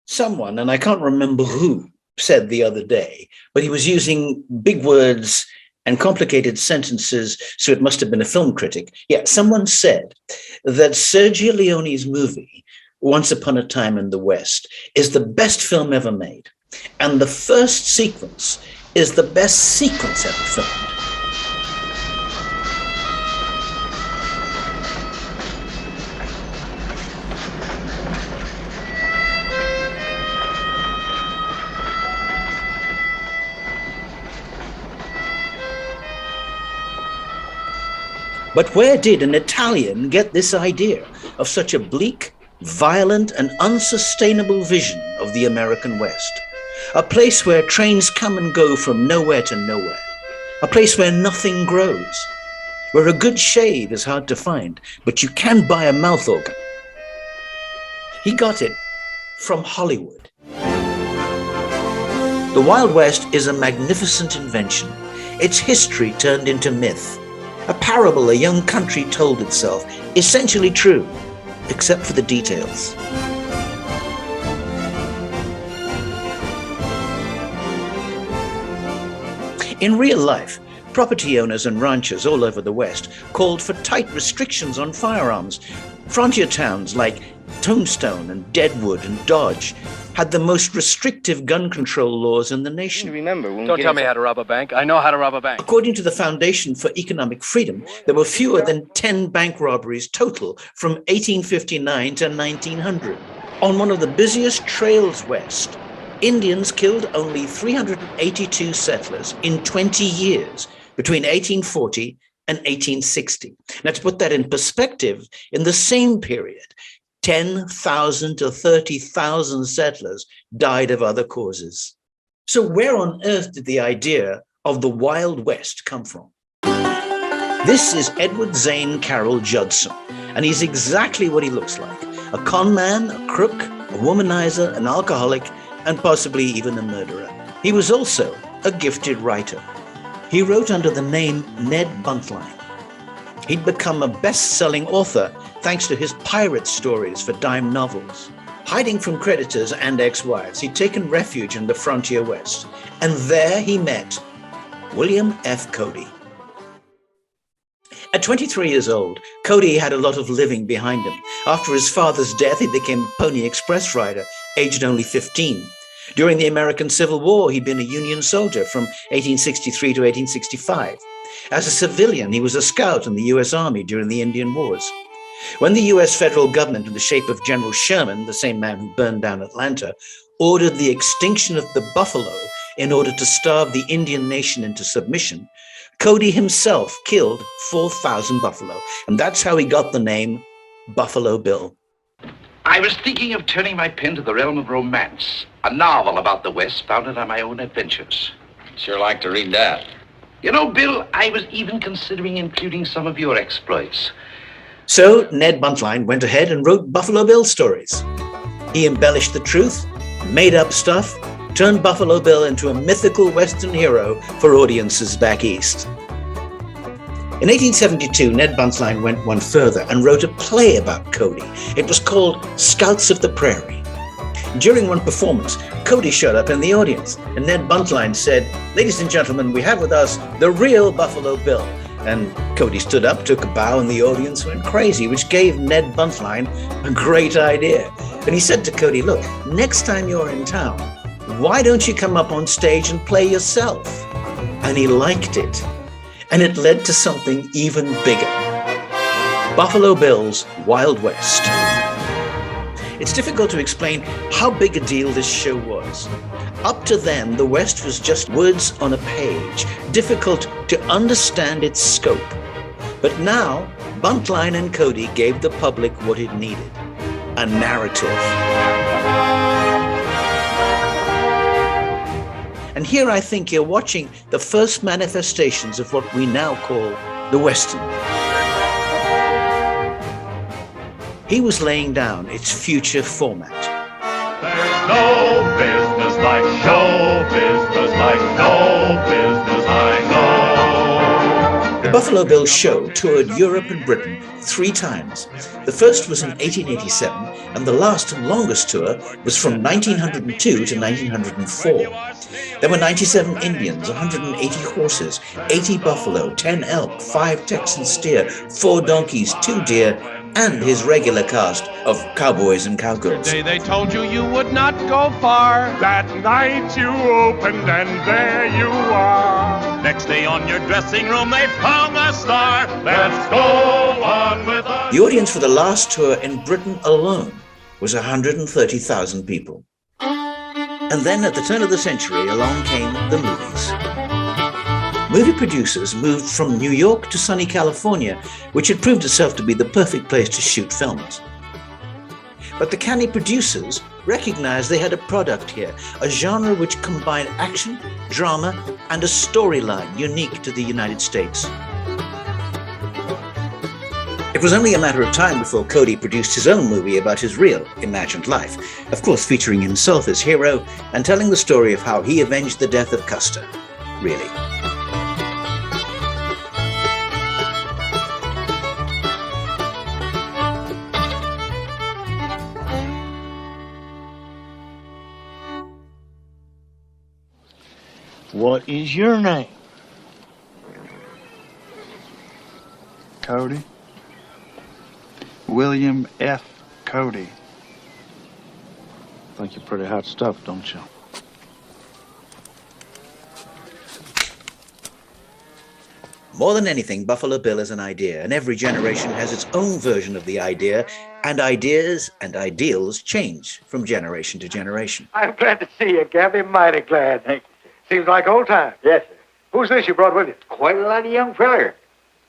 Someone, and I can't remember who, said the other day, but he was using big words and complicated sentences, so it must have been a film critic. Yeah, someone said that Sergio Leone's movie, Once Upon a Time in the West, is the best film ever made. And the first sequence is the best sequence ever filmed. But where did an Italian get this idea of such a bleak, violent, and unsustainable vision of the American West? A place where trains come and go from nowhere to nowhere. A place where nothing grows. Where a good shave is hard to find, but you can buy a mouth organ. He got it from Hollywood. The Wild West is a magnificent invention. Its history turned into myth. A parable a young country told itself, essentially true, except for the details. In real life, property owners and ranchers all over the West called for tight restrictions on firearms. Frontier towns like Tombstone and Deadwood and Dodge had the most restrictive gun control laws in the nation. Don't tell me how to rob a bank. I know how to rob a bank. According to the Foundation for Economic Freedom, there were fewer than 10 bank robberies total from 1859 to 1900. On one of the busiest trails west, Indians killed only 382 settlers in 20 years between 1840 and 1860. Now, to put that in perspective, in the same period, 10,000 to 30,000 settlers died of other causes. So where on earth did the idea of the Wild West come from? This is Edward Zane Carroll Judson, and he's exactly what he looks like. A con man, a crook, a womanizer, an alcoholic, and possibly even a murderer. He was also a gifted writer. He wrote under the name Ned Buntline. He'd become a best-selling author thanks to his pirate stories for dime novels. Hiding from creditors and ex-wives, he'd taken refuge in the frontier West, and there he met William F. Cody. At 23 years old, Cody had a lot of living behind him. After his father's death, he became a Pony Express rider, aged only 15. During the American Civil War, he'd been a Union soldier from 1863 to 1865. As a civilian, he was a scout in the U.S. Army during the Indian Wars. When the U.S. federal government, in the shape of General Sherman, the same man who burned down Atlanta, ordered the extinction of the buffalo in order to starve the Indian nation into submission, Cody himself killed 4,000 buffalo, and that's how he got the name Buffalo Bill. I was thinking of turning my pen to the realm of romance, a novel about the West founded on my own adventures. Sure like to read that. You know, Bill, I was even considering including some of your exploits. So Ned Buntline went ahead and wrote Buffalo Bill stories. He embellished the truth, made up stuff, turned Buffalo Bill into a mythical Western hero for audiences back east. In 1872, Ned Buntline went one further and wrote a play about Cody. It was called Scouts of the Prairie. During one performance, Cody showed up in the audience, and Ned Buntline said, "Ladies and gentlemen, we have with us the real Buffalo Bill." And Cody stood up, took a bow, and the audience went crazy, which gave Ned Buntline a great idea. And he said to Cody, "Look, next time you're in town, why don't you come up on stage and play yourself?" And he liked it. And it led to something even bigger. Buffalo Bill's Wild West. It's difficult to explain how big a deal this show was. Up to then, the West was just words on a page, difficult to understand its scope. But now, Buntline and Cody gave the public what it needed, a narrative. And here I think you're watching the first manifestations of what we now call the Western. He was laying down its future format. There's no business like show business, like no business I know. Buffalo Bill show toured Europe and Britain 3 times. The first was in 1887, and the last and longest tour was from 1902 to 1904. There were 97 Indians, 180 horses, 80 buffalo, 10 elk, 5 Texan steer, 4 donkeys, 2 deer, and his regular cast of cowboys and cowgirls. The day they told you you would not go far. That night you opened and there you are. Next day on your dressing room they've hung a star. Let's go on with us. The audience for the last tour in Britain alone was 130,000 people. And then at the turn of the century, along came the movies. Movie producers moved from New York to sunny California, which had proved itself to be the perfect place to shoot films. But the canny producers recognized they had a product here, a genre which combined action, drama, and a storyline unique to the United States. It was only a matter of time before Cody produced his own movie about his real, imagined life, of course featuring himself as hero and telling the story of how he avenged the death of Custer, really. What is your name? Cody. William F. Cody. Think you're pretty hot stuff, don't you? More than anything, Buffalo Bill is an idea, and every generation has its own version of the idea, and ideas and ideals change from generation to generation. I'm glad to see you, Gabby. Mighty glad. Thank you. Seems like old times. Yes, sir. Who's this you brought with you? Quite a lot of young feller.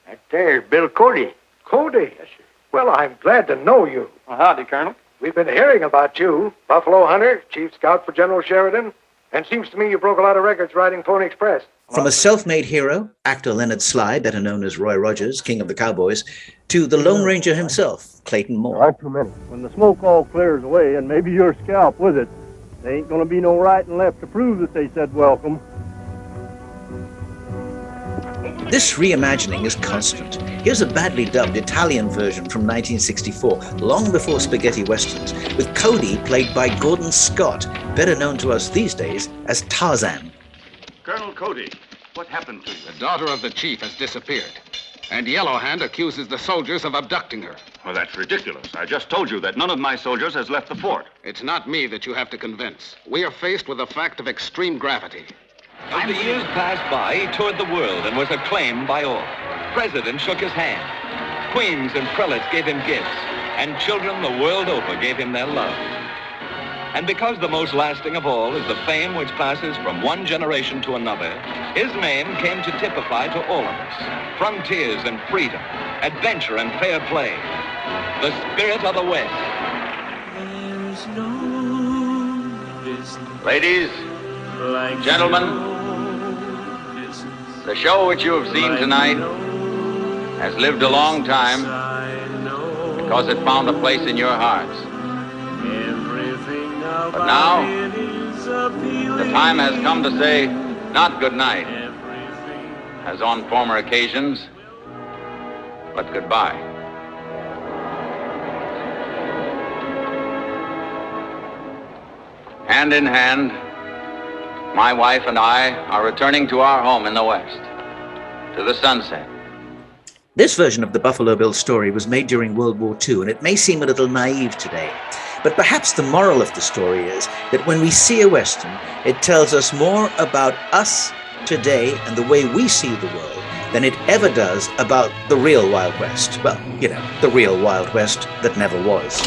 That there's Bill Cody. Cody. Yes, sir. Well, I'm glad to know you. Well, howdy, Colonel. We've been hearing about you. Buffalo hunter, chief scout for General Sheridan. And seems to me you broke a lot of records riding Pony Express. From a self-made hero, actor Leonard Sly, better known as Roy Rogers, King of the Cowboys, to the Lone Ranger himself, Clayton Moore. There aren't too many. When the smoke all clears away, and maybe your scalp with it, there ain't gonna be no right and left to prove that they said welcome. This reimagining is constant. Here's a badly dubbed Italian version from 1964, long before spaghetti westerns, with Cody played by Gordon Scott, better known to us these days as Tarzan. Colonel Cody, what happened to you? The daughter of the chief has disappeared, and Yellow Hand accuses the soldiers of abducting her. Well, that's ridiculous. I just told you that none of my soldiers has left the fort. It's not me that you have to convince. We are faced with a fact of extreme gravity. As the years passed by, he toured the world and was acclaimed by all. Presidents shook his hand. Queens and prelates gave him gifts, and children the world over gave him their love. And because the most lasting of all is the fame which passes from one generation to another, his name came to typify to all of us frontiers and freedom, adventure and fair play, the spirit of the West. Ladies, gentlemen, the show which you have seen tonight has lived a long time because it found a place in your hearts. But now, the time has come to say not good night, as on former occasions, but goodbye. Hand in hand, my wife and I are returning to our home in the West, to the sunset. This version of the Buffalo Bill story was made during World War II, and it may seem a little naive today. But perhaps the moral of the story is that when we see a Western, it tells us more about us today and the way we see the world than it ever does about the real Wild West. Well, you know, the real Wild West that never was.